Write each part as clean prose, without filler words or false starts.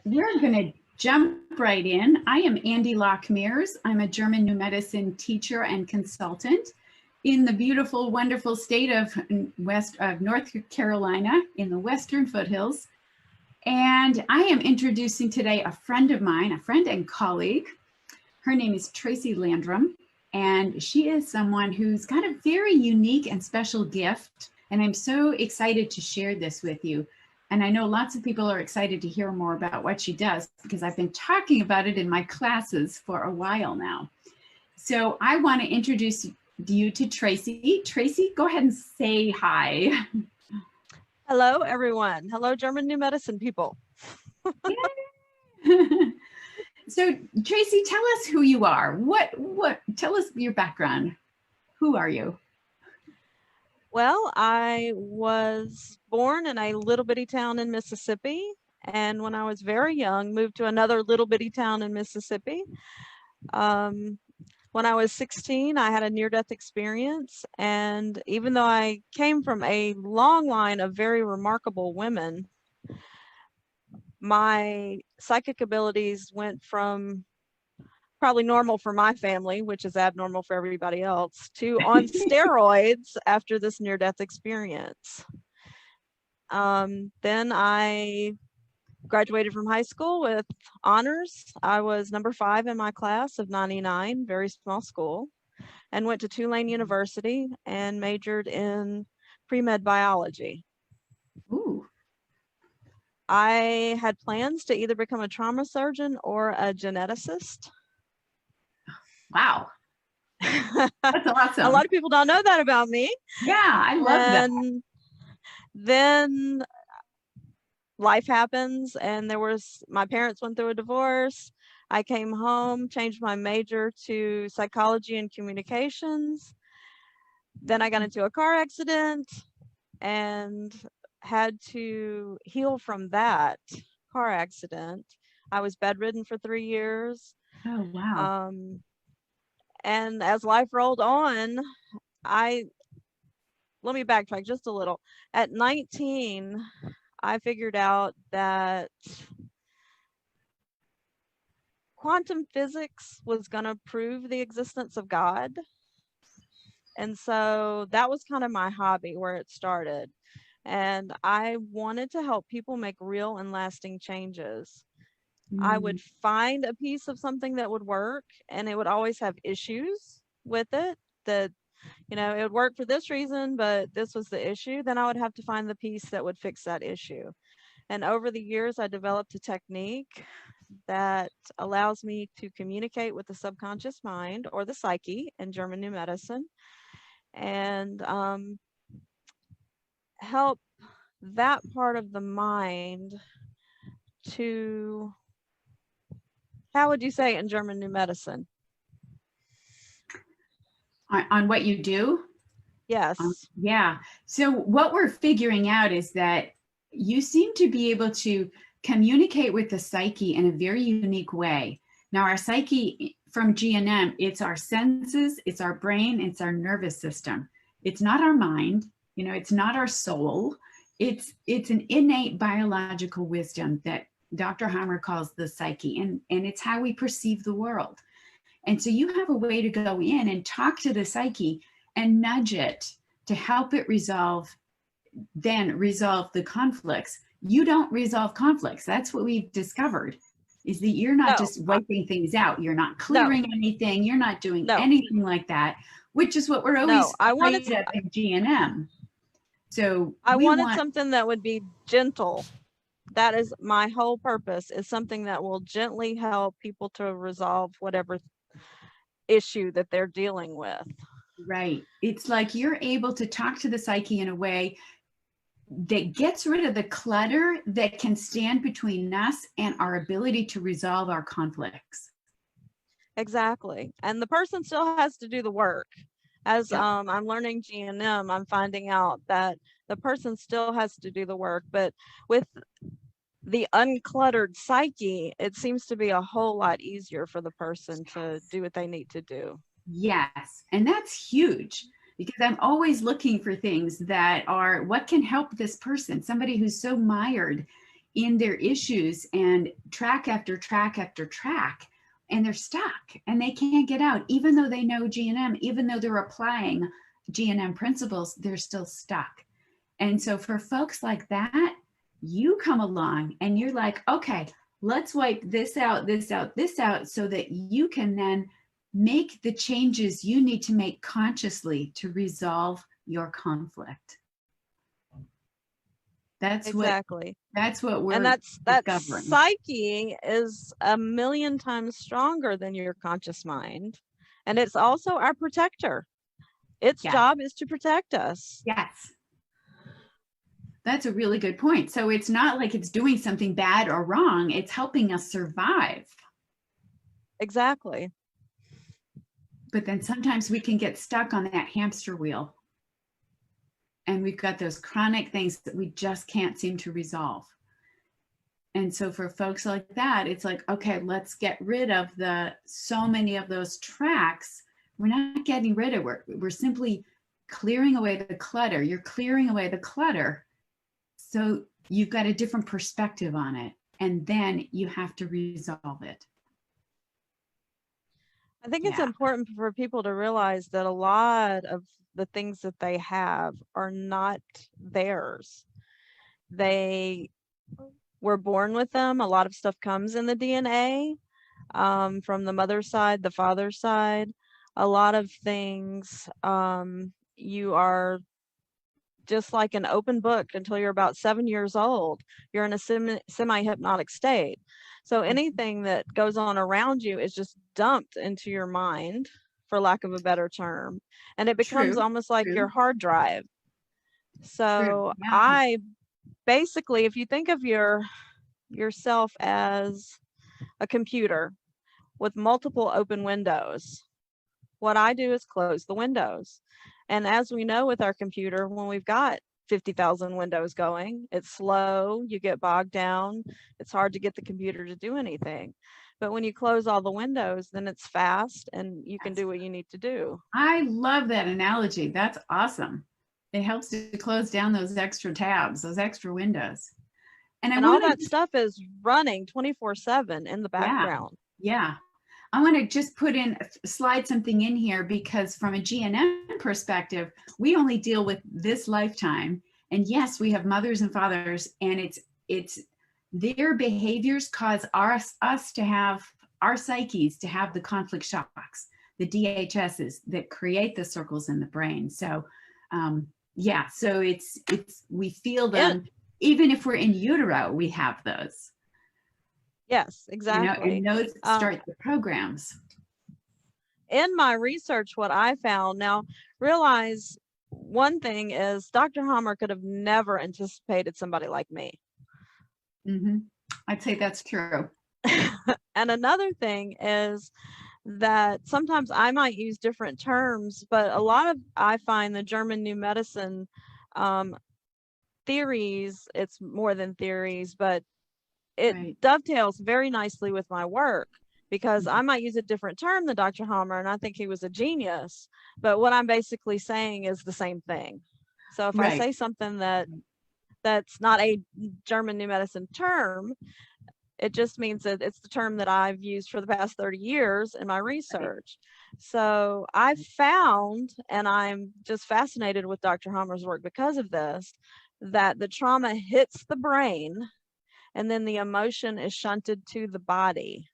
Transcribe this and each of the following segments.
we're going to jump right in. I am Andy Lockmeers. I'm a German New Medicine teacher and consultant in the beautiful, wonderful state of North Carolina in the Western foothills. And I am introducing today a friend of mine, a friend and colleague. Her name is Tracey Landrum, and she is someone who's got a very unique and special gift. And I'm so excited to share this with you. And I know lots of people are excited to hear more about what she does because I've been talking about it in my classes for a while now. So I want to introduce you to Tracey. Tracey, go ahead and say hi. Hello, everyone. Hello, German New Medicine people. So Tracey, tell us who you are. Tell us your background. Who are you? Well, I was born in a little bitty town in Mississippi, and when I was very young, moved to another little bitty town in Mississippi. When I was 16, I had a near-death experience, and even though I came from a long line of very remarkable women, my psychic abilities went from probably normal for my family, which is abnormal for everybody else, to on steroids after this near-death experience. Then I graduated from high school with honors. I was number 5 in my class of 99, very small school, and went to Tulane University and majored in pre-med biology. Ooh. I had plans to either become a trauma surgeon or a geneticist. Wow. That's awesome. A lot of people don't know that about me. Yeah, I love that. Then life happens, and my parents went through a divorce. I came home, changed my major to psychology and communications. Then I got into a car accident and had to heal from that car accident. I was bedridden for 3 years. Oh, wow. And as life rolled on, let me backtrack just a little. At 19, I figured out that quantum physics was going to prove the existence of God. And so that was kind of my hobby where it started. And I wanted to help people make real and lasting changes. I would find a piece of something that would work, and it would always have issues with it that, it would work for this reason, but this was the issue. Then I would have to find the piece that would fix that issue. And over the years, I developed a technique that allows me to communicate with the subconscious mind, or the psyche in German New Medicine, and help that part of the mind to, how would you say it in German New Medicine? On what you do? Yes. Yeah. So what we're figuring out is that you seem to be able to communicate with the psyche in a very unique way. Now, our psyche from GNM, it's our senses, it's our brain, it's our nervous system. It's not our mind, it's not our soul. It's an innate biological wisdom that Dr. Hammer calls the psyche, and it's how we perceive the world. And so you have a way to go in and talk to the psyche and nudge it to help it resolve the conflicts. You don't resolve conflicts. That's what we've discovered, is that you're not just wiping things out. You're not clearing anything. You're not doing anything like that, which is what we're always afraid of in GNM. So I wanted something that would be gentle. That is my whole purpose, is something that will gently help people to resolve whatever issue that they're dealing with. Right. It's like you're able to talk to the psyche in a way that gets rid of the clutter that can stand between us and our ability to resolve our conflicts. Exactly. And the person still has to do the work. As I'm learning GNM, I'm finding out that the person still has to do the work, but with the uncluttered psyche, it seems to be a whole lot easier for the person to do what they need to do. Yes, and that's huge, because I'm always looking for things that are what can help this person, somebody who's so mired in their issues and track after track after track, and they're stuck and they can't get out. Even though they know GNM, even though they're applying GNM principles, they're still stuck. And so for folks like that, you come along and you're like, okay, let's wipe this out, this out, this out, so that you can then make the changes you need to make consciously to resolve your conflict. That's exactly. what we're And that discovering. psyche is a million times stronger than your conscious mind. And it's also our protector. Its job is to protect us. Yes. That's a really good point. So it's not like it's doing something bad or wrong. It's helping us survive. Exactly. But then sometimes we can get stuck on that hamster wheel. And we've got those chronic things that we just can't seem to resolve. And so for folks like that, it's like, okay, let's get rid of so many of those tracks. We're not getting rid of it. We're simply clearing away the clutter. You're clearing away the clutter. So you've got a different perspective on it. And then you have to resolve it. I think it's important for people to realize that a lot of the things that they have are not theirs. They were born with them. A lot of stuff comes in the DNA from the mother's side, the father's side. A lot of things you are just like an open book until you're about 7 years old. You're in a semi-hypnotic state. So anything that goes on around you is just dumped into your mind, for lack of a better term. And it becomes almost like your hard drive. So I basically, if you think of yourself as a computer with multiple open windows, what I do is close the windows. And as we know with our computer, when we've got 50,000 windows going, it's slow, you get bogged down, it's hard to get the computer to do anything. But when you close all the windows, then it's fast and you can do what you need to do. I love that analogy. That's awesome. It helps to close down those extra tabs, those extra windows. And all that stuff is running 24/7 in the background. Yeah. I want to just slide something in here, because from a GNM perspective, we only deal with this lifetime. And yes, we have mothers and fathers, and it's their behaviors cause us to have our psyches to have the conflict shocks, the DHSs that create the circles in the brain. So so it's we feel them. Even if we're in utero, we have those. Yes, exactly. And those start the programs. In my research, what I found, now realize one thing is Dr. Hammer could have never anticipated somebody like me. Mm-hmm. I'd say that's true. And another thing is that sometimes I might use different terms, but I find the German New Medicine theories, it's more than theories, but it dovetails very nicely with my work, because I might use a different term than Dr. Hammer, and I think he was a genius, but what I'm basically saying is the same thing. So if I say something that's not a German New Medicine term, it just means that it's the term that I've used for the past 30 years in my research. So I found, and I'm just fascinated with Dr. Hammer's work because of this, that the trauma hits the brain and then the emotion is shunted to the body.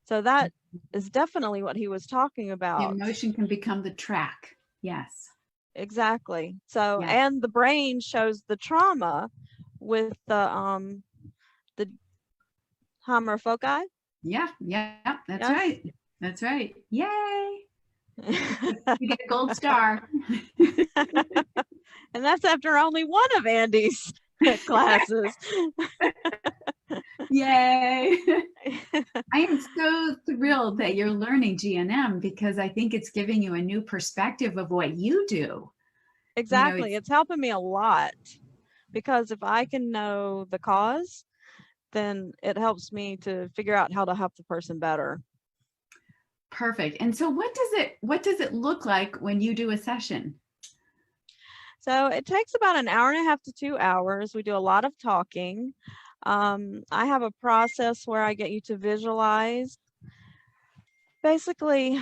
So that is definitely what he was talking about. The emotion can become the track. Yes. Exactly. So, and the brain shows the trauma with the Hammer foci. Yeah, that's right. That's right. Yay. You get a gold star. And that's after only one of Andy's classes. Yay. I am so thrilled that you're learning GNM, because I think it's giving you a new perspective of what you do. Exactly. It's helping me a lot, because if I can know the cause, then it helps me to figure out how to help the person better. Perfect. And so what does it look like when you do a session? So it takes about an hour and a half to 2 hours. We do a lot of talking. I have a process where I get you to visualize. Basically,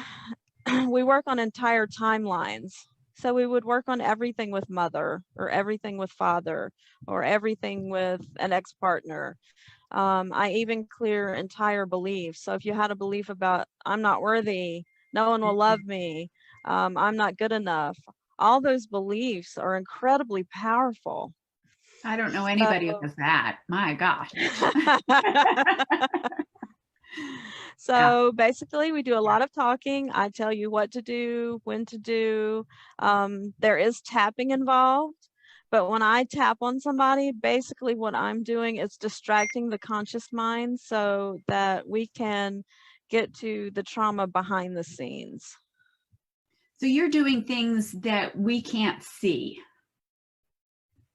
we work on entire timelines. So we would work on everything with mother, or everything with father, or everything with an ex-partner. I even clear entire beliefs. So if you had a belief about, I'm not worthy, no one will love me, I'm not good enough, all those beliefs are incredibly powerful. I don't know anybody who So, does that. My gosh. Yeah. so basically, we do a lot of talking. I tell you what to do, when to do. There is tapping involved. But when I tap on somebody, basically what I'm doing is distracting the conscious mind so that we can get to the trauma behind the scenes. So you're doing things that we can't see.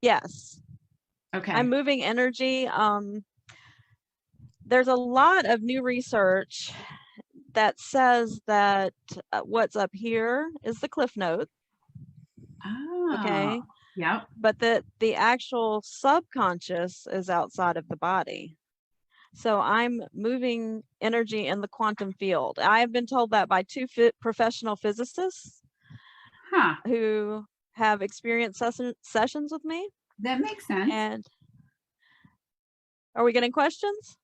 Yes, Okay. I'm moving energy. There's a lot of new research that says that what's up here is the cliff note, Oh, okay? yep. But that the actual subconscious is outside of the body. So I'm moving energy in the quantum field. I have been told that by two professional physicists Huh. who have experienced sessions with me. That makes sense. And are we getting questions?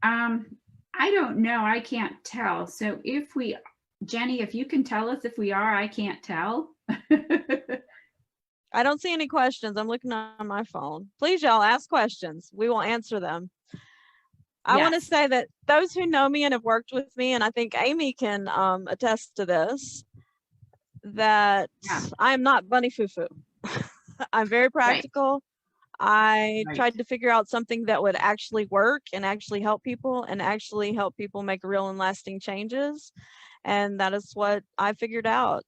I don't know. I can't tell. So if we, Jenny, if you can tell us if we are, I can't tell. I don't see any questions. I'm looking on my phone. Please, y'all, ask questions. We will answer them. I want to Yes. say that those who know me and have worked with me, and I think Amy can attest to this, that Yeah. I am not bunny foo-foo. I'm very Right. practical. I Right. tried to figure out something that would actually work and actually help people make real and lasting changes. And that is what I figured out.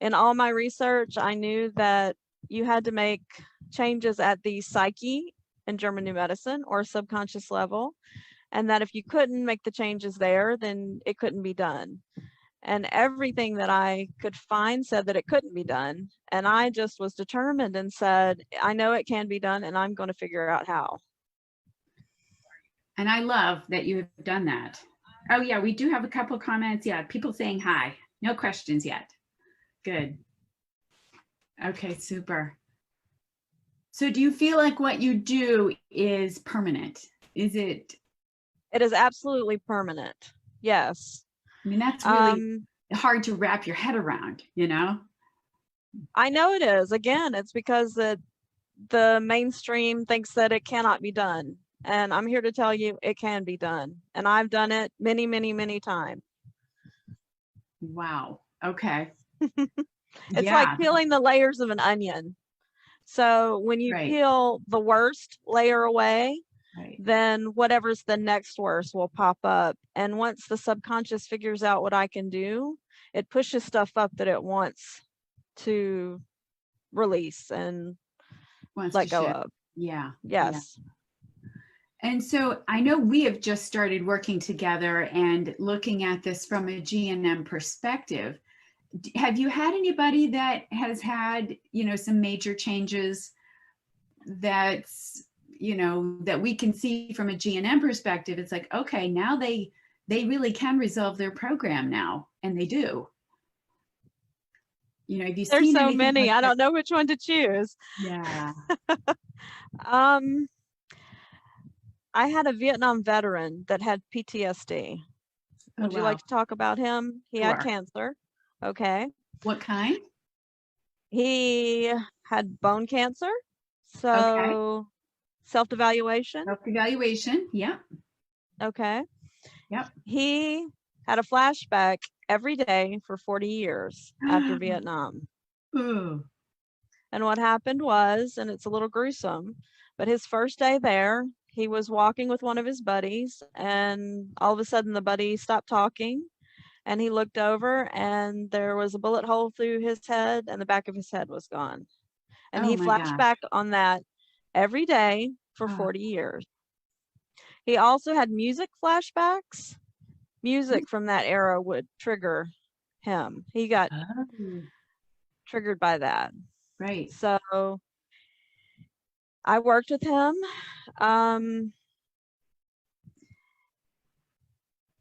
In all my research, I knew that you had to make changes at the psyche in German New Medicine or subconscious level, and that if you couldn't make the changes there, then it couldn't be done. And everything that I could find said that it couldn't be done. And I just was determined and said, I know it can be done, and I'm going to figure out how. And I love that you have done that. Oh, yeah, we do have a couple comments. Yeah, people saying hi. No questions yet. Good. Okay, super. So do you feel like what you do is permanent? Is it? It is absolutely permanent. Yes. I mean, that's really hard to wrap your head around, you know? I know it is. Again, it's because the mainstream thinks that it cannot be done. And I'm here to tell you it can be done. And I've done it many, many, many times. Wow. Okay. It's like Yeah. peeling the layers of an onion. So when you Right. peel the worst layer away, Right. then whatever's the next worst will pop up. And once the subconscious figures out what I can do, it pushes stuff up that it wants to release and Wants let to go shift. of. Yeah. Yeah. Yes. And so I know we have just started working together and looking at this from a GNM perspective. Have you had anybody that has had, some major changes that's, that we can see from a GNM perspective? It's like, okay, now they really can resolve their program now, and they do. Have you There's seen so anything many. like I that? don't know which one to choose. Yeah. Um, I had a Vietnam veteran that had PTSD. Oh, Would you like wow. to talk about him? He had Sure. cancer. Okay. What kind? He had bone cancer. Okay. So self-evaluation. Self-evaluation. Yeah. Okay. Yep. He had a flashback every day for 40 years after Vietnam. Ooh. And what happened was, and it's a little gruesome, but his first day there, he was walking with one of his buddies, and all of a sudden the buddy stopped talking, and he looked over, and there was a bullet hole through his head, and the back of his head was gone. And Oh he my flashed gosh. back on that every day for Oh. 40 years. He also had music flashbacks. Music from that era would trigger him. He got Oh, triggered by that. right. So I worked with him.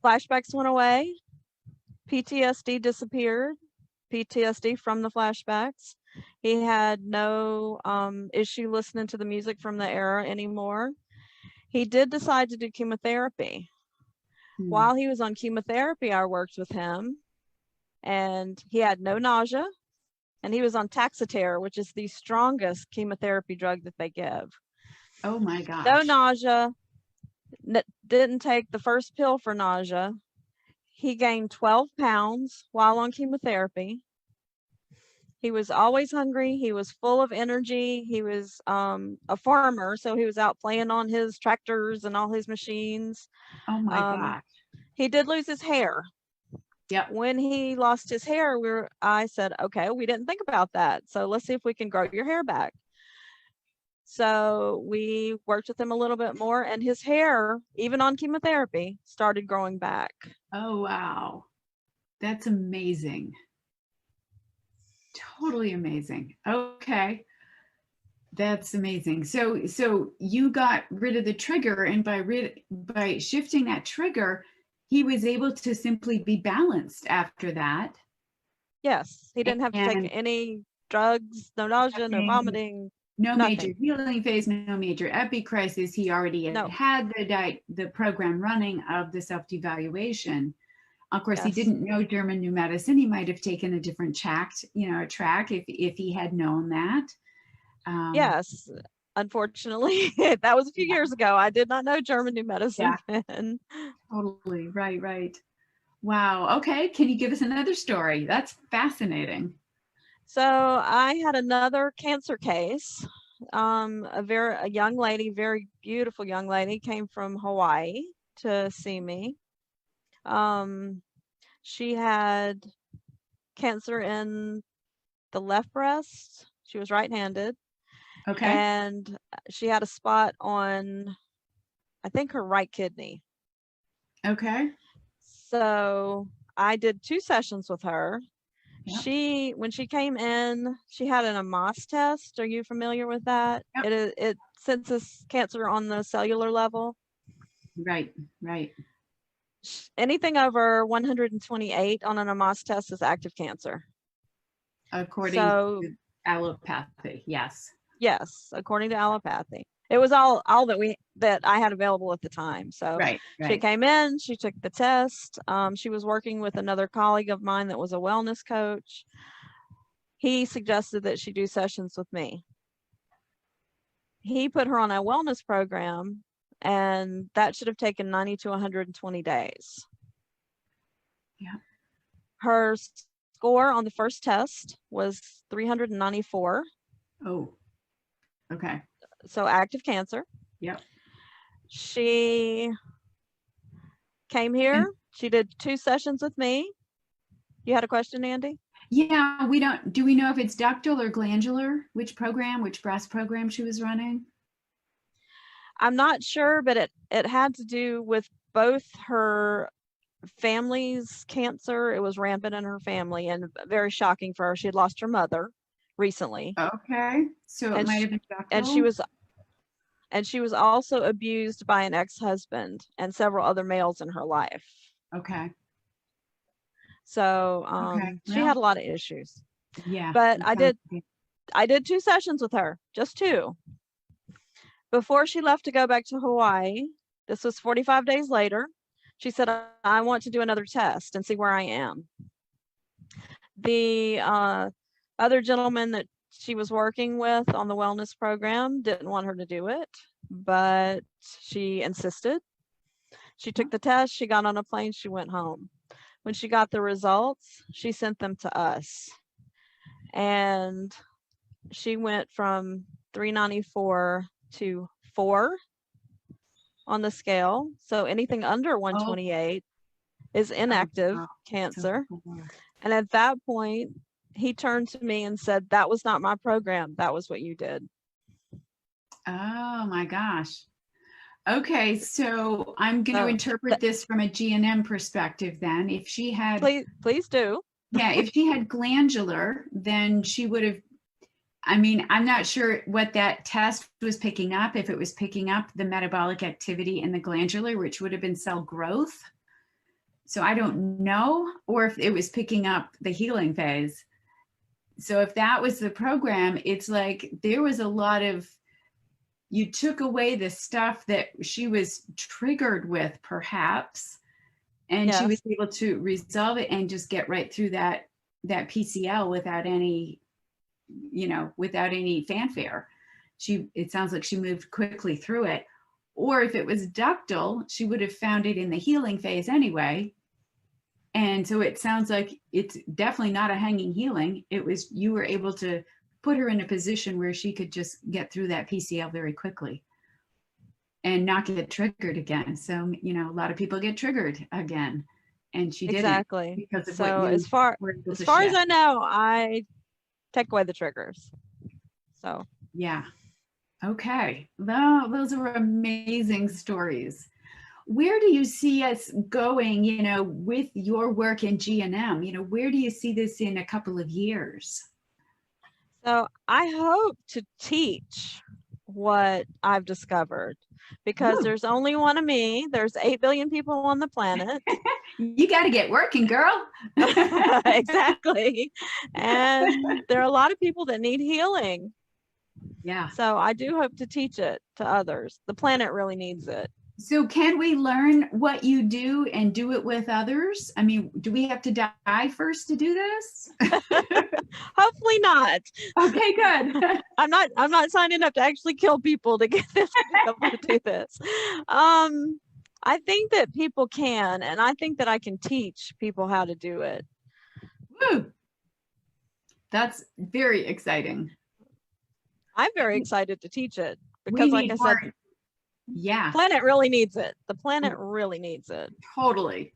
Flashbacks went away. PTSD disappeared. PTSD from the flashbacks. He had no issue listening to the music from the era anymore. He did decide to do chemotherapy. While he was on chemotherapy, I worked with him, and he had no nausea, and he was on Taxotere, which is the strongest chemotherapy drug that they give. Oh my No gosh. nausea, didn't take the first pill for nausea. He gained 12 pounds while on chemotherapy. He was always hungry. He was full of energy. He was a farmer, so he was out playing on his tractors and all his machines. Oh my gosh. He did lose his hair. Yep. When he lost his hair, I said, okay, we didn't think about that. So let's see if we can grow your hair back. So we worked with him a little bit more, and his hair, even on chemotherapy, started growing back. Oh, wow. That's amazing. Totally amazing. Okay. That's amazing. So you got rid of the trigger, and by shifting that trigger, he was able to simply be balanced after that. Yes, he didn't have to take And any drugs, no nausea, no nothing, vomiting, no major nothing. healing phase, no major epi crisis. He already No. had the program running of the self-devaluation. Of course, he Yes. didn't know German New Medicine. He might have taken a different track if he had known that. Yes, unfortunately, that was a few years ago. I did not know German New Medicine Yeah, then. totally. Right. Wow. Okay. Can you give us another story? That's fascinating. So I had another cancer case. A young lady, very beautiful young lady, came from Hawaii to see me. She had cancer in the left breast. She was right-handed, Okay. and she had a spot on, I think, her right kidney. Okay. So I did 2 sessions with her. Yep. When she came in, she had an AMOS test. Are you familiar with that? Yep. It senses cancer on the cellular level. Right. Anything over 128 on an AMOS test is active cancer. According So to allopathy, yes. yes, according to allopathy. It was all that I had available at the time. So Right. she came in, she took the test. She was working with another colleague of mine that was a wellness coach. He suggested that she do sessions with me. He put her on a wellness program, and that should have taken 90 to 120 days. Yeah. Her score on the first test was 394. Oh, okay. So active cancer. Yep. She came here. She did 2 sessions with me. You had a question, Andy? Yeah, do we know if it's ductal or glandular? Which breast program she was running? I'm not sure, but it had to do with both her family's cancer. It was rampant in her family and very shocking for her. She had lost her mother recently. Okay. So it might have been ductal. And she was also abused by an ex-husband and several other males in her life. Okay. So she had a lot of issues. Yeah. But I did 2 sessions with her, just 2. Before she left to go back to Hawaii, this was 45 days later, she said, I want to do another test and see where I am. The other gentleman that she was working with on the wellness program didn't want her to do it, but she insisted. She took the test, she got on a plane, she went home. When she got the results, she sent them to us. And she went from 394 to 4 on the scale. So anything under 128 is inactive cancer. And at that point, he turned to me and said, that was not my program. That was what you did. Oh my gosh. Okay, so I'm going to interpret this from a GNM perspective then. If she had, please do. Yeah, if she had glandular, then she would have I mean, I'm not sure what that test was picking up, if it was picking up the metabolic activity in the glandular, which would have been cell growth. So I don't know, or if it was picking up the healing phase. So if that was the program, it's like there was a lot of, you took away the stuff that she was triggered with, perhaps, and she was Yes, able to resolve it and just get right through that PCL without any, without any fanfare. It sounds like she moved quickly through it. Or if it was ductal, she would have found it in the healing phase anyway. And so it sounds like it's definitely not a hanging healing. It was, you were able to put her in a position where she could just get through that PCL very quickly and not get triggered again. So, a lot of people get triggered again, and she didn't, exactly. because of what So you were able as to far as shift. I know, I take away the triggers. So Yeah. Okay. Well, those are amazing stories. Where do you see us going, with your work in G&M? Where do you see this in a couple of years? So I hope to teach what I've discovered, because Woo. there's only one of me. There's 8 billion people on the planet. You got to get working, girl. Exactly. And there are a lot of people that need healing. Yeah. So I do hope to teach it to others. The planet really needs it. So can we learn what you do and do it with others? I mean, do we have to die first to do this? Hopefully not. Okay, good. I'm not signing up to actually kill people to get them to be able to do this. I think that people can, and I think that I can teach people how to do it. Woo. That's very exciting. I'm very excited to teach it We because, like need I more. said, Yeah, the planet really needs it. The planet really needs it. totally.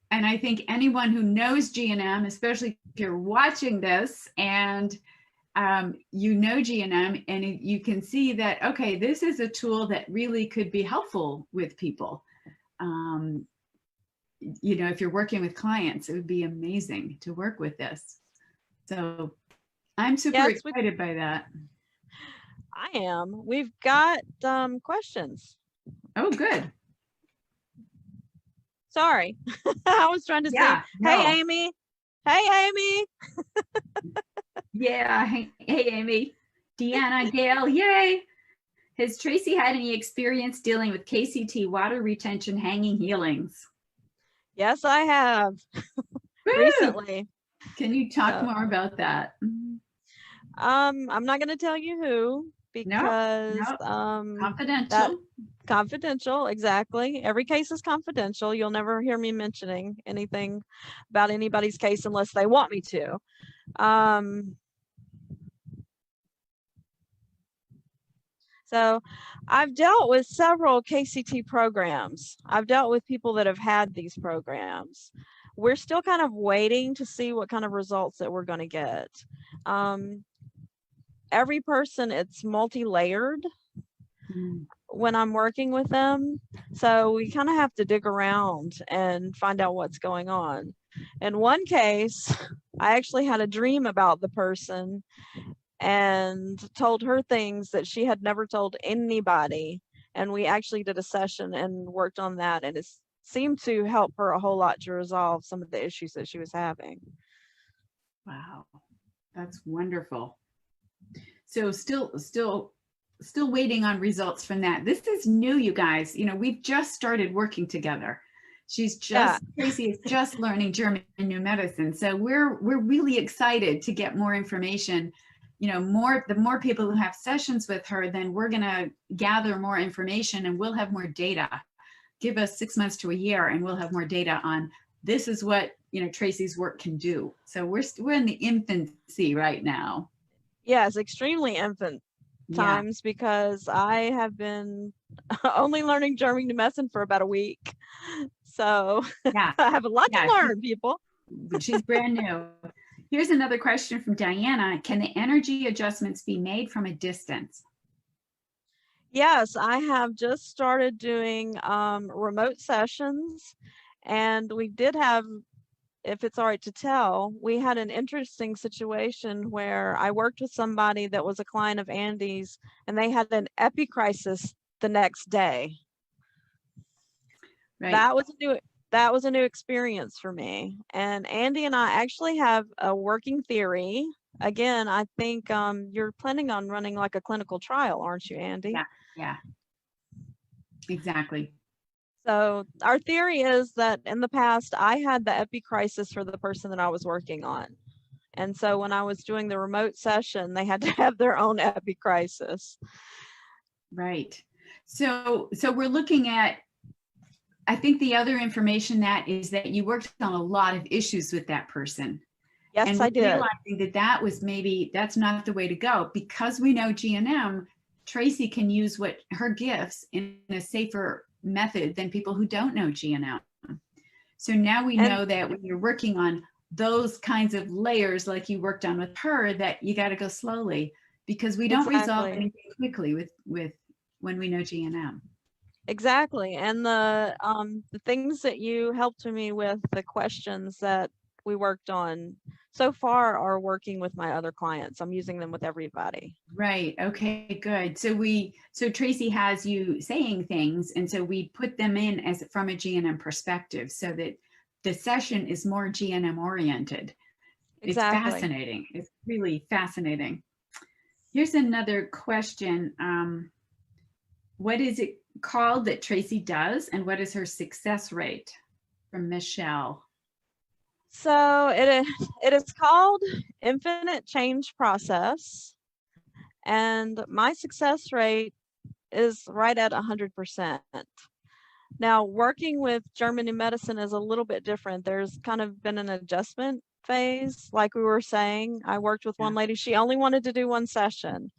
And I think anyone who knows G&M, especially if you're watching this and you know G&M, and you can see that, okay, this is a tool that really could be helpful with people. If you're working with clients, it would be amazing to work with this. So I'm super excited by that. I am. We've got questions. Oh, good. Sorry. I was trying to Yeah, say, no. hey, Amy. Hey, Amy. Yeah. Hey, Amy. Deanna, Gail, yay. Has Tracey had any experience dealing with KCT water retention hanging healings? Yes, I have. Recently. Can you talk more about that? I'm not going to tell you who, because confidential. Confidential, exactly. Every case is confidential. You'll never hear me mentioning anything about anybody's case unless they want me to. So I've dealt with several KCT programs. I've dealt with people that have had these programs. We're still kind of waiting to see what kind of results that we're going to get. Every person, it's multi-layered when I'm working with them. So we kind of have to dig around and find out what's going on. In one case, I actually had a dream about the person and told her things that she had never told anybody. And we actually did a session and worked on that. And it seemed to help her a whole lot to resolve some of the issues that she was having. Wow, that's wonderful. So still waiting on results from that. This is new, you guys. We've just started working together. Tracey is just learning German new medicine. So we're really excited to get more information. The more people who have sessions with her, then we're going to gather more information and we'll have more data. Give us 6 months to a year and we'll have more data on this is what, Tracey's work can do. So we're in the infancy right now. Yes, extremely infant times, because I have been only learning German new medicine for about a week. So I have a lot to learn, people. She's brand new. Here's another question from Diana. Can the energy adjustments be made from a distance? Yes, I have just started doing remote sessions, and we did have if it's all right to tell, we had an interesting situation where I worked with somebody that was a client of Andy's, and they had an epicrisis the next day. Right. That was a new experience for me. And Andy and I actually have a working theory. Again, I think you're planning on running like a clinical trial, aren't you, Andy? Yeah. Yeah. Exactly. So our theory is that in the past, I had the epicrisis for the person that I was working on. And so when I was doing the remote session, they had to have their own epicrisis. Right. So we're looking at, I think the other information that is that you worked on a lot of issues with that person. Yes, and I did. Realizing that was that's not the way to go. Because we know GNM, Tracey can use what her gifts in a safer method than people who don't know GNM. So now we know that when you're working on those kinds of layers like you worked on with her, that you got to go slowly, because we don't resolve anything quickly with when we know GNM. Exactly. And the things that you helped me with, the questions that we worked on so far are working with my other clients. I'm using them with everybody. Right. Okay, good. So Tracey has you saying things, and so we put them in as from a GNM perspective so that the session is more GNM oriented. Exactly. It's fascinating. It's really fascinating. Here's another question. What is it called that Tracey does, and what is her success rate? From Michelle. So it is called Infinite Change Process, and my success rate is right at 100%. Now, working with German New Medicine is a little bit different. There's kind of been an adjustment phase, like we were saying. I worked with one lady, she only wanted to do one session.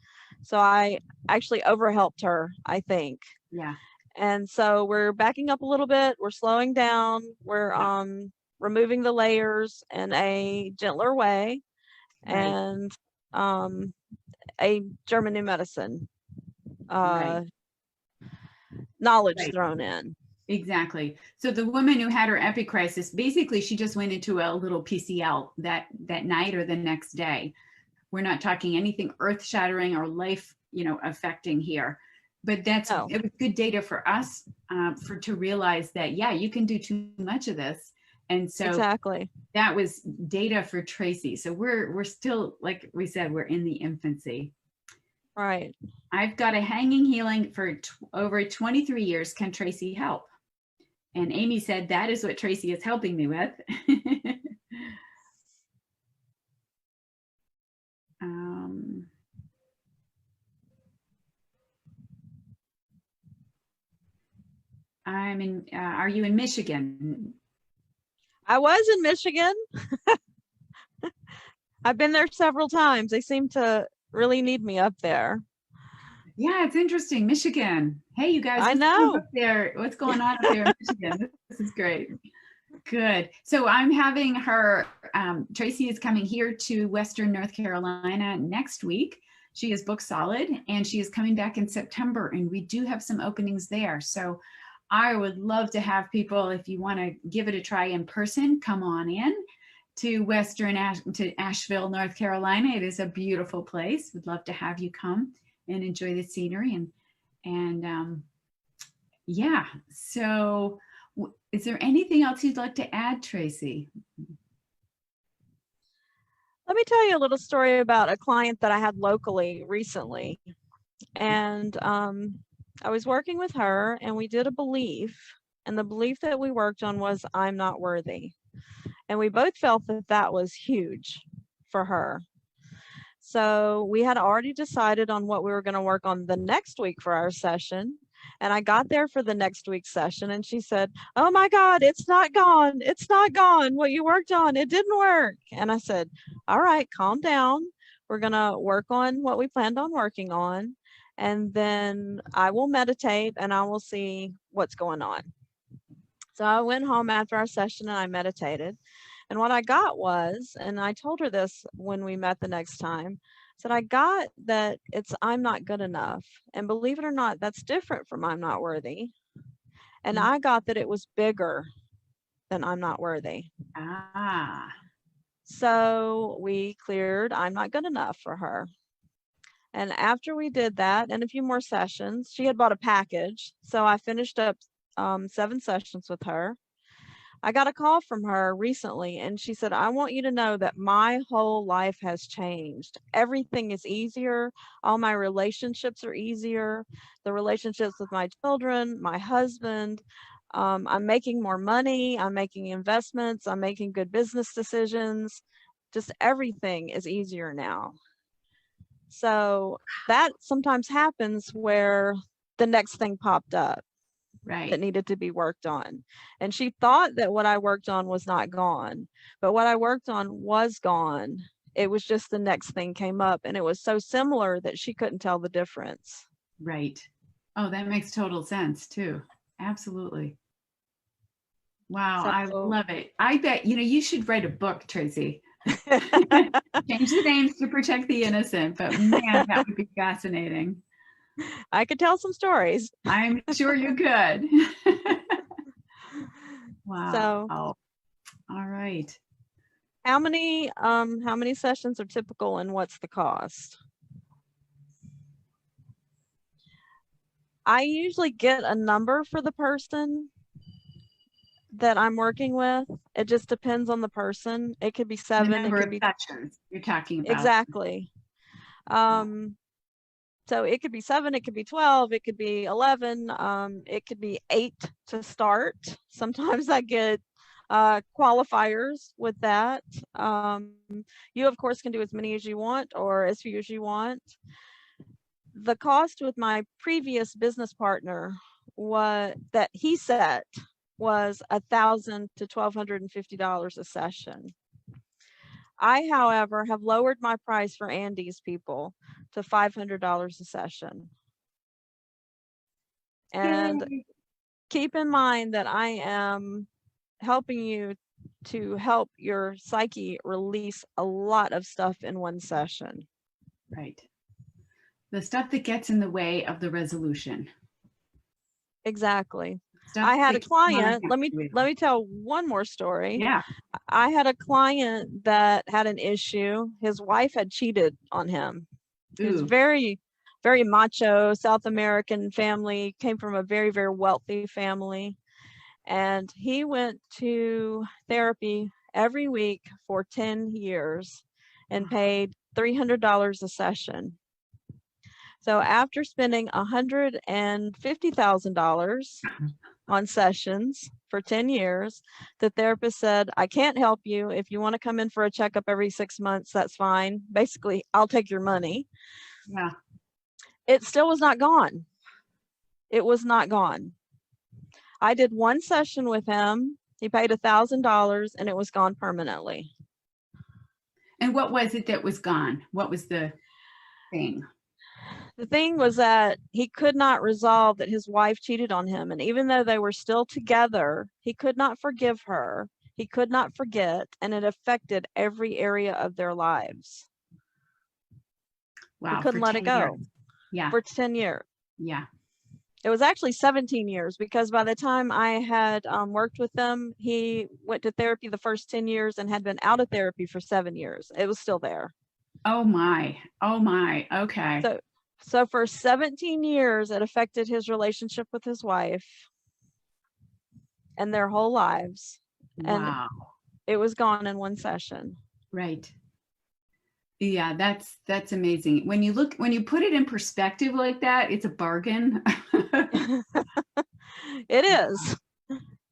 So I actually overhelped her, I think. Yeah. And so we're backing up a little bit, we're slowing down, we're removing the layers in a gentler way, and a German New Medicine knowledge thrown in. Exactly. So the woman who had her epicrisis, basically she just went into a little PCL that night or the next day. We're not talking anything earth shattering or life, affecting here. But it was good data for us to realize that, yeah, you can do too much of this. And so that was data for Tracey. So we're still, like we said, we're in the infancy. Right. I've got a hanging healing for over 23 years. Can Tracey help? And Amy said, that is what Tracey is helping me with. I'm in, are you in Michigan? I was in Michigan. I've been there several times. They seem to really need me up there. Yeah, it's interesting. Michigan. Hey, you guys. I know. Up there? What's going on up there in Michigan? This is great. Good. So I'm having her, Tracey is coming here to Western North Carolina next week. She is booked solid, and she is coming back in September, and we do have some openings there. So I would love to have people, if you want to give it a try in person, come on in to to Asheville, North Carolina. It is a beautiful place. We'd love to have you come and enjoy the scenery. And yeah, so is there anything else you'd like to add, Tracey? Let me tell you a little story about a client that I had locally recently. And I was working with her, and we did a belief. And the belief that we worked on was, I'm not worthy. And we both felt that that was huge for her. So we had already decided on what we were going to work on the next week for our session. And I got there for the next week's session, and she said, oh my God, it's not gone. It's not gone. What you worked on, it didn't work. And I said, all right, calm down. We're going to work on what we planned on working on. And then I will meditate, and I will see what's going on. So I went home after our session and I meditated. And what I got was, and I told her this when we met the next time, I said, I got that it's I'm not good enough. And believe it or not, that's different from I'm not worthy. And I got that it was bigger then I'm not worthy. Ah, So we cleared I'm not good enough for her. And after we did that and a few more sessions, she had bought a package. So I finished up 7 sessions with her. I got a call from her recently and she said, I want you to know that my whole life has changed. Everything is easier. All my relationships are easier. The relationships with my children, my husband. I'm making more money. I'm making investments. I'm making good business decisions. Just everything is easier now. So that sometimes happens where the next thing popped up that right, needed to be worked on. And she thought that what I worked on was not gone, but what I worked on was gone. It was just the next thing came up and it was so similar that she couldn't tell the difference. right. Oh, that makes total sense too. Absolutely. Wow, I So love it. I bet, you should write a book, Tracy. Change the names to protect the innocent, but man, that would be fascinating. I could tell some stories. I'm sure you could. Wow. So All right. how many sessions are typical and what's the cost? I usually get a number for the person that I'm working with. It just depends on the person. It could be The 7, it number could of be sessions you're talking about. exactly. So it could be 7, it could be 12, it could be 11, it could be 8 to start. Sometimes I get qualifiers with that. You of course can do as many as you want or as few as you want. The cost with my previous business partner that he set was $1,000 to $1,250 a session. I, however, have lowered my price for Andy's people to $500 a session. And Yay. keep in mind that I am helping you to help your psyche release a lot of stuff in one session. Right. The stuff that gets in the way of the resolution. Exactly. Stuff I had a that you wanna client, get let me to. tell one more story. Yeah. I had a client that had an issue. His wife had cheated on him. He was Ooh. very, very macho, South American family, came from a very, very wealthy family. And he went to therapy every week for 10 years and paid $300 a session. So after spending $150,000 on sessions for 10 years, the therapist said, I can't help you. If you want to come in for a checkup every 6 months, that's fine. Basically, I'll take your money. Yeah. It still was not gone. It was not gone. I did one session with him. He paid $1,000 and it was gone permanently. And what was it that was gone? What was the thing? The thing was that he could not resolve that his wife cheated on him. And even though they were still together, he could not forgive her. He could not forget. And it affected every area of their lives. He Wow, couldn't for let it 10 years. go Yeah. for 10 years. Yeah. It was actually 17 years because by the time I had worked with them, he went to therapy the first 10 years and had been out of therapy for 7 years. It was still there. Oh my. Oh my. Okay. So for 17 years, it affected his relationship with his wife and their whole lives. And Wow. it was gone in one session. Right. Yeah, that's amazing. When you put it in perspective like that, it's a bargain. It is.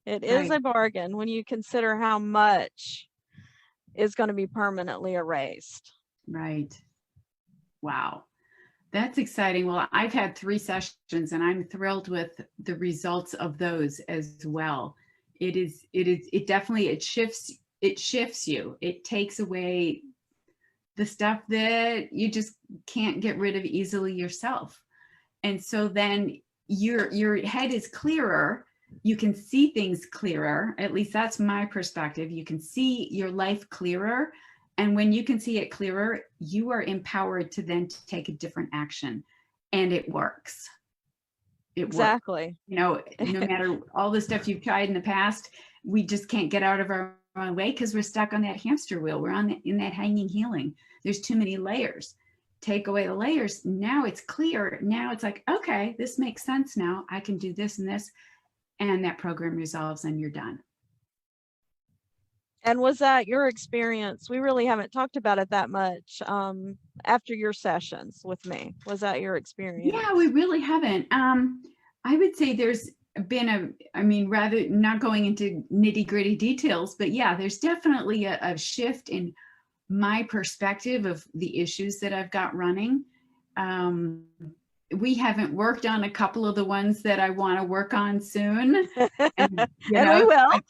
It is Right. a bargain when you consider how much is going to be permanently erased. Right. Wow. That's exciting. Well, I've had 3 sessions and I'm thrilled with the results of those as well. It definitely, it shifts you. It takes away the stuff that you just can't get rid of easily yourself. And so then your head is clearer. You can see things clearer. At least that's my perspective. You can see your life clearer. And when you can see it clearer, you are empowered to then take a different action. And it works. It works. Exactly. No matter all the stuff you've tried in the past, we just can't get out of our own way because we're stuck on that hamster wheel. We're in that hanging healing. There's too many layers. Take away the layers. Now it's clear. Now it's like, okay, this makes sense now. I can do this and this. And that program resolves and you're done. And was that your experience? We really haven't talked about it that much after your sessions with me. Was that your experience? Yeah, we really haven't. I would say there's been rather not going into nitty gritty details, but yeah, there's definitely a shift in my perspective of the issues that I've got running. We haven't worked on a couple of the ones that I want to work on soon. And we will.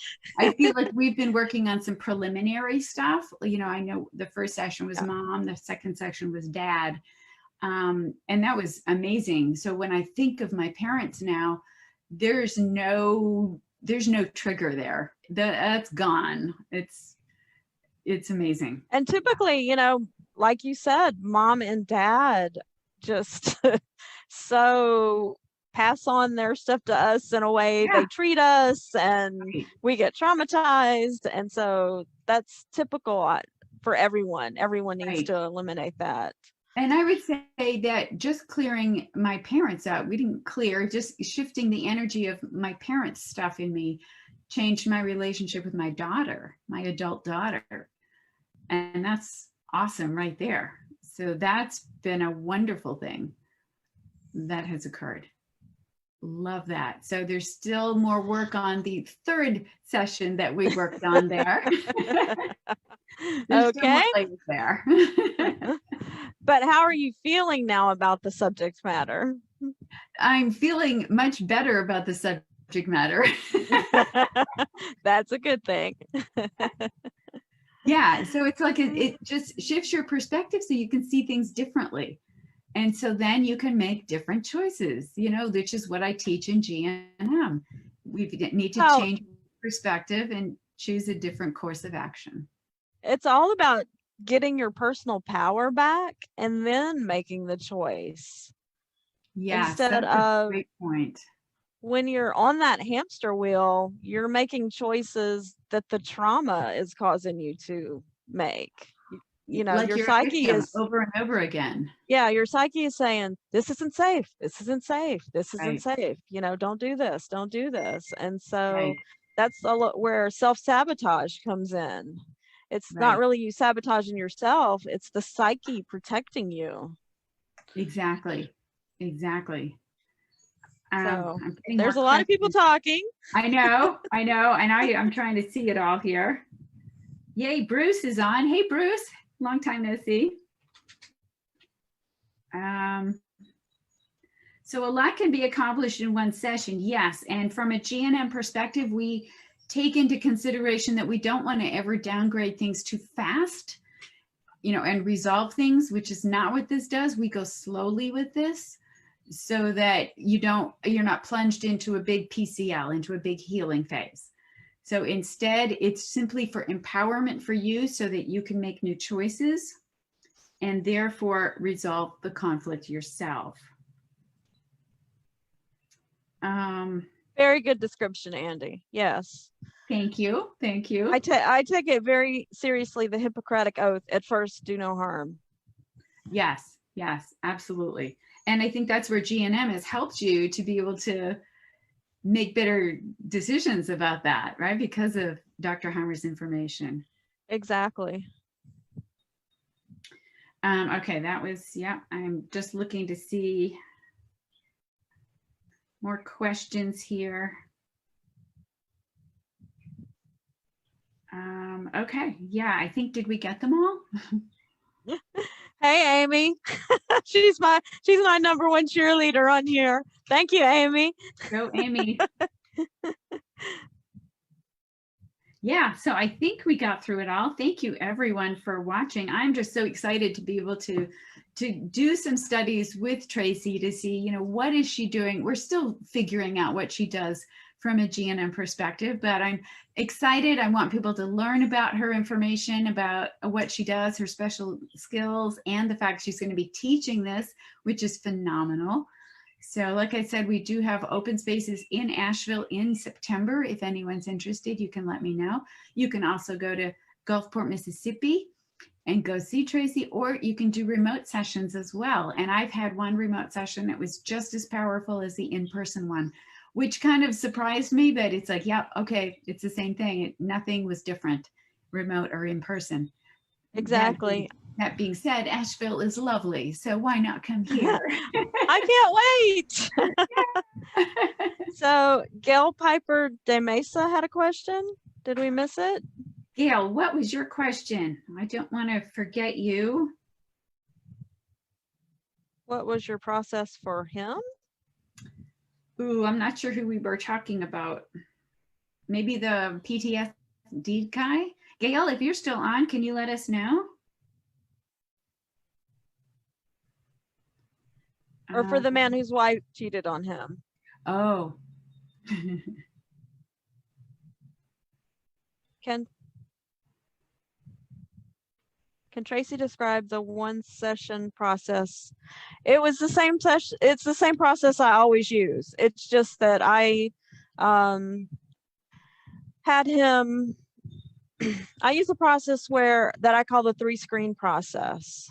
I feel like we've been working on some preliminary stuff. I know the first session was mom, the second section was dad. And that was amazing. So when I think of my parents now, there's no trigger there. That's gone. It's amazing. And typically, like you said, mom and dad just so pass on their stuff to us in a way they treat us, and we get traumatized. And so that's typical for everyone. Everyone needs to eliminate that. And I would say that just clearing my parents out, we didn't clear, just shifting the energy of my parents' stuff in me changed my relationship with my daughter, my adult daughter. And that's awesome right there. So that's been a wonderful thing that has occurred. Love that. So there's still more work on the third session that we worked on there. Okay. There. But how are you feeling now about the subject matter? I'm feeling much better about the subject matter. That's a good thing. Yeah, so it's like it just shifts your perspective so you can see things differently. And so then you can make different choices, which is what I teach in GNM. We need to change perspective and choose a different course of action. It's all about getting your personal power back and then making the choice. Yeah, instead of great point. When you're on that hamster wheel, you're making choices that the trauma is causing you to make. Like your psyche is over and over again. Yeah, your psyche is saying, this isn't safe. This isn't safe. This isn't safe. Don't do this. Don't do this. And so that's a lot where self-sabotage comes in. It's not really you sabotaging yourself. It's the psyche protecting you. Exactly. So there's a lot of people talking. I know. And I'm trying to see it all here. Yay, Bruce is on. Hey, Bruce. Long time no see. So a lot can be accomplished in one session. Yes. And from a GNM perspective, we take into consideration that we don't want to ever downgrade things too fast, and resolve things, which is not what this does. We go slowly with this so that you're not plunged into a big PCL, into a big healing phase. So instead, it's simply for empowerment for you so that you can make new choices and therefore resolve the conflict yourself. Very good description, Andy. Yes. Thank you. I take it very seriously, the Hippocratic Oath, at first do no harm. Yes, absolutely. And I think that's where GNM has helped you to be able to make better decisions about that, right? Because of Dr. Hammer's information. Exactly. Okay, that was, I'm just looking to see more questions here. Okay, I think, did we get them all? Hey, Amy. She's my number one cheerleader on here. Thank you, Amy. Go, Amy. Yeah, so I think we got through it all. Thank you, everyone, for watching. I'm just so excited to be able to do some studies with Tracey to see, what is she doing? We're still figuring out what she does from a GNM perspective, but I'm excited. I want people to learn about her information, about what she does, her special skills, and the fact she's going to be teaching this, which is phenomenal. So like I said, we do have open spaces in Asheville in September. If anyone's interested, you can let me know. You can also go to Gulfport, Mississippi and go see Tracey, or you can do remote sessions as well. And I've had one remote session that was just as powerful as the in-person one, which kind of surprised me, but it's like, yeah, okay, it's the same thing. Nothing was different, remote or in person. Exactly. That being said, Asheville is lovely, so why not come here? I can't wait. So Gail Piper de Mesa had a question. Did we miss it? Gail, what was your question? I don't want to forget you. What was your process for him? Ooh, I'm not sure who we were talking about. Maybe the PTSD guy? Gail, if you're still on, can you let us know? Or for the man whose wife cheated on him? Oh. Can Tracey describe the one session process? It was the same session. It's the same process I always use. It's just that I had him, I use a process that I call the 3-screen process.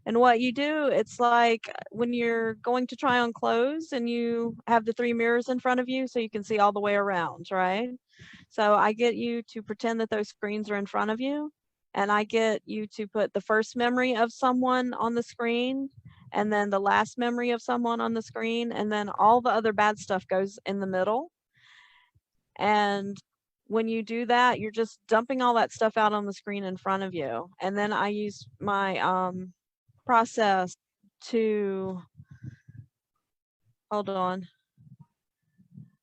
And what you do, it's like when you're going to try on clothes and you have the 3 mirrors in front of you so you can see all the way around, right? So I get you to pretend that those screens are in front of you, and I get you to put the first memory of someone on the screen, and then the last memory of someone on the screen, and then all the other bad stuff goes in the middle. And when you do that, you're just dumping all that stuff out on the screen in front of you. And then I use my process to, hold on.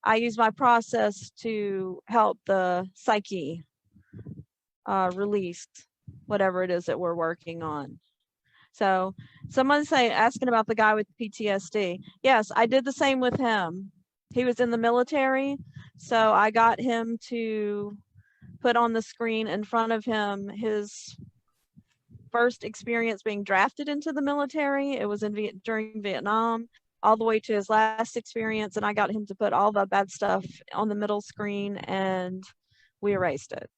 I use my process to help the psyche release whatever it is that we're working on. So someone's asking about the guy with PTSD. Yes, I did the same with him. He was in the military, so I got him to put on the screen in front of him his first experience being drafted into the military. It was during Vietnam, all the way to his last experience, and I got him to put all the bad stuff on the middle screen, and we erased it.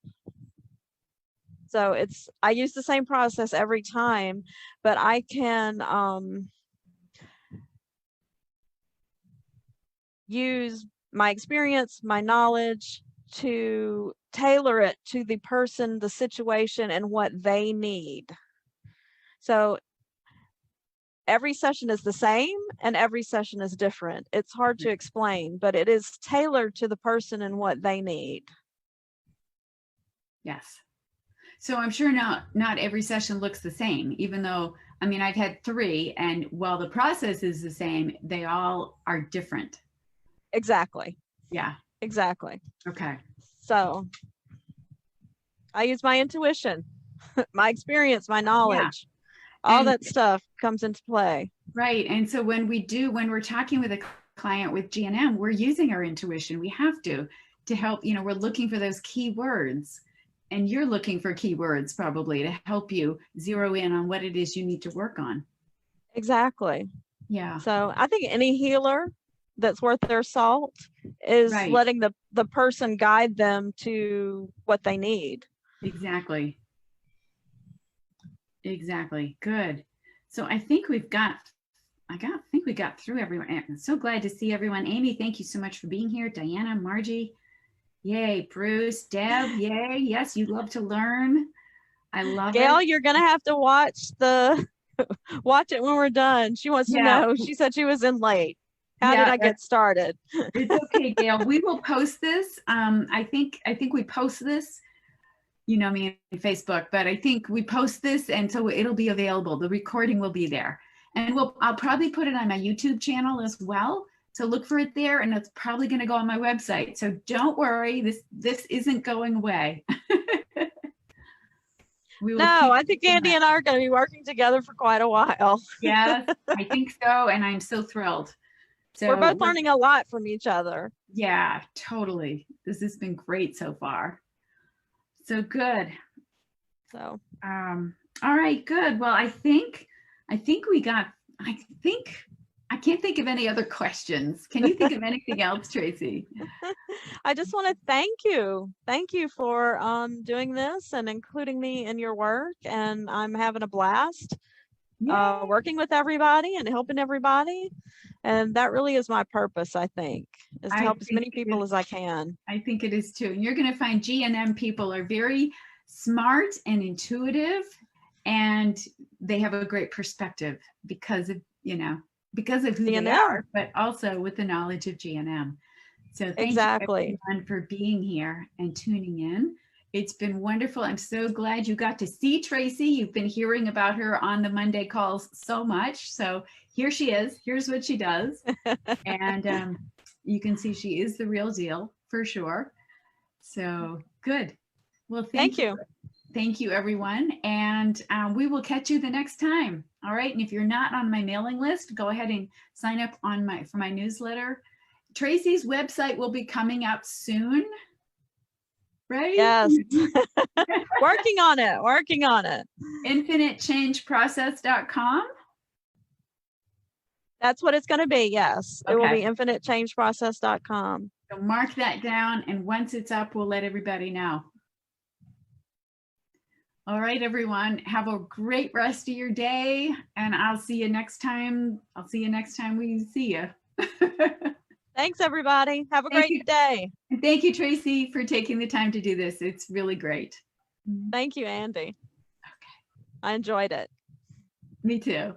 So I use the same process every time, but I can use my experience, my knowledge to tailor it to the person, the situation, and what they need. So every session is the same and every session is different. It's hard to explain, but it is tailored to the person and what they need. Yes. So I'm sure not every session looks the same, even though, I mean, I've had 3, and while the process is the same, they all are different. Exactly. Yeah. Exactly. Okay. So I use my intuition, my experience, my knowledge, all that stuff comes into play. Right. And so when we're talking with a client with GNM, we're using our intuition. We have to help, we're looking for those key words, and you're looking for keywords probably to help you zero in on what it is you need to work on. Exactly. Yeah. So I think any healer that's worth their salt is letting the person guide them to what they need. Exactly. Exactly. Good. So I think we got through everyone. I'm so glad to see everyone. Amy, thank you so much for being here. Diana, Margie, yay. Bruce, Deb, yay. Yes, you love to learn. I love it. Gail, you're gonna have to watch it when we're done. She wants to know. She said she was in late. How did I get started? It's okay, Gail. We will post this. I think we post this, me on Facebook, but I think we post this, and so it'll be available. The recording will be there, and I'll probably put it on my YouTube channel as well. So look for it there, and it's probably going to go on my website. So don't worry, this isn't going away. No, I think Andy and I are going to be working together for quite a while. Yes, I think so, and I'm so thrilled. So we're both learning a lot from each other. Yeah, totally. This has been great so far. So good. So all right, good. Well, I think I can't think of any other questions. Can you think of anything else, Tracey? I just want to thank you. Thank you for doing this and including me in your work. And I'm having a blast working with everybody and helping everybody. And that really is my purpose, I think, is to help as many people as I can. I think it is too. And you're going to find G&M people are very smart and intuitive, and they have a great perspective because of, because of who they are, but also with the knowledge of G&M. So thank you everyone for being here and tuning in. It's been wonderful. I'm so glad you got to see Tracey. You've been hearing about her on the Monday calls so much. So here she is. Here's what she does. And you can see she is the real deal for sure. So good. Well, thank you. Thank you, everyone. And we will catch you the next time. All right. And if you're not on my mailing list, go ahead and sign up on for my newsletter. Tracey's website will be coming out soon. Right? Yes. Working on it. Working on it. infinitechangeprocess.com. That's what it's going to be. Yes. Okay. It will be infinitechangeprocess.com. So mark that down. And once it's up, we'll let everybody know. All right, everyone. Have a great rest of your day. And I'll see you next time. I'll see you next time we see you. Thanks, everybody. Have a great day. And thank you, Tracey, for taking the time to do this. It's really great. Thank you, Andy. Okay. I enjoyed it. Me too.